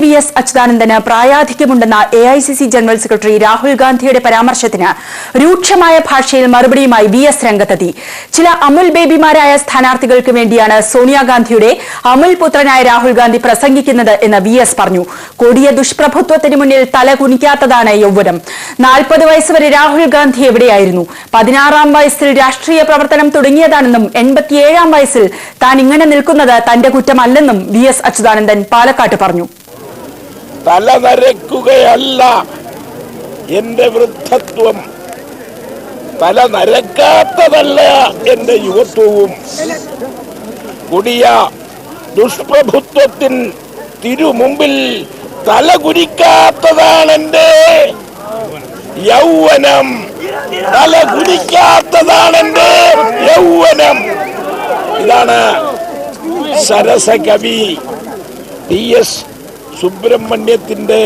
VS അച്യുതാനന്ദന് പ്രായാധിക്യമുണ്ടെന്ന AICC general secretary Rahul ഗാന്ധിയുടെ പരാമർശത്തിന് രൂക്ഷമായ ഭാഷയിൽ മറുപടിയുമായി VS രംഗത്തെത്തി. ചില അമുൽ ബേബിമാരായ സ്ഥാനാർത്ഥികൾക്ക് വേണ്ടിയാണ് സോണിയാഗാന്ധിയുടെ അമുൽ പുത്രനായ രാഹുൽ ഗാന്ധി പ്രസംഗിക്കുന്നത് എന്ന് VS പറഞ്ഞു. കൊടിയ ദുഷ്പ്രഭുത്വത്തിന് മുന്നിൽ തല കുനിക്കാത്തതാണ് യൗവനം. 40 വയസ്സ് വരെ രാഹുൽ ഗാന്ധി എവിടെയായിരുന്നു? 16-ാം വയസ്സിൽ രാഷ്ട്രീയ പ്രവർത്തനം തുടങ്ങിയതാണെന്നും 87-ാം വയസ്സിൽ താൻ ഇങ്ങനെ നിൽക്കുന്നത് തന്റെ കുറ്റമല്ലെന്നും VS അച്യുതാനന്ദൻ പാലക്കാട്ട് പറഞ്ഞു. തല നരക്കുകയല്ല എന്റെ വൃദ്ധത്വം, തല നരക്കാത്തതല്ല എന്റെ യുവത്വവും. കൊടിയ ദുഷ്പ്രഭുത്വത്തിൻ തിരുമുമ്പിൽ തല കുനിക്കാത്തതാണ് എന്റെ യൗവനം, തല കുനിക്കാത്തതാണ് എന്റെ യൗവനം. ഇതാണ് സരസകവി TS സുബ്രഹ്മണ്യത്തിന്റെ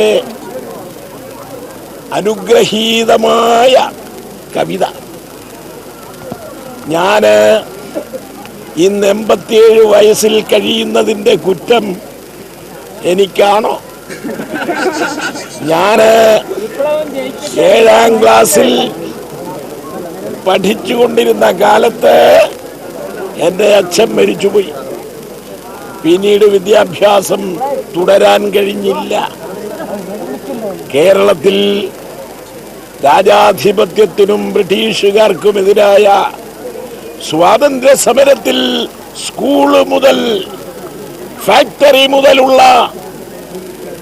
അനുഗ്രഹീതമായ കവിത. ഞാന് ഇന്ന് 87 വയസ്സിൽ കഴിയുന്നതിന്റെ കുറ്റം എനിക്കാണോ? ഞാന് 7-ാം ക്ലാസ്സിൽ പഠിച്ചുകൊണ്ടിരുന്ന കാലത്ത് എൻ്റെ അച്ഛൻ മരിച്ചുപോയി. പിന്നീട് വിദ്യാഭ്യാസം തുടരാൻ കഴിഞ്ഞില്ല. കേരളത്തിൽ രാജാധിപത്യത്തിനും ബ്രിട്ടീഷുകാർക്കുമെതിരായ സ്വാതന്ത്ര്യ സമരത്തിൽ സ്കൂള് മുതൽ ഫാക്ടറി മുതലുള്ള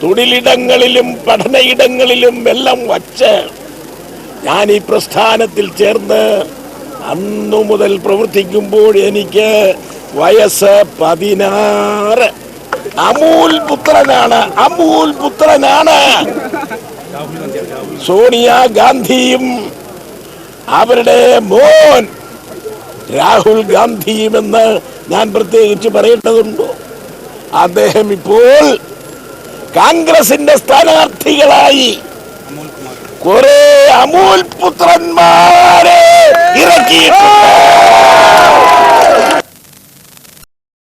തൊഴിലിടങ്ങളിലും പഠനയിടങ്ങളിലും എല്ലാം വച്ച് ഞാൻ ഈ പ്രസ്ഥാനത്തിൽ ചേർന്ന് അന്നു മുതൽ പ്രവർത്തിക്കുമ്പോൾ എനിക്ക് വയസ്സ് 16. അമൂൽ പുത്രനാണ് സോണിയാഗാന്ധിയും അവരുടെ മോൻ രാഹുൽ ഗാന്ധിയുമെന്ന് ഞാൻ പ്രത്യേകിച്ച് പറയേണ്ടതുണ്ടോ? അദ്ദേഹം ഇപ്പോൾ കോൺഗ്രസിന്റെ സ്ഥാനാർത്ഥികളായി കുറെ അമൂൽ പുത്രന്മാരെ ഇറക്കിയിട്ടുണ്ട്.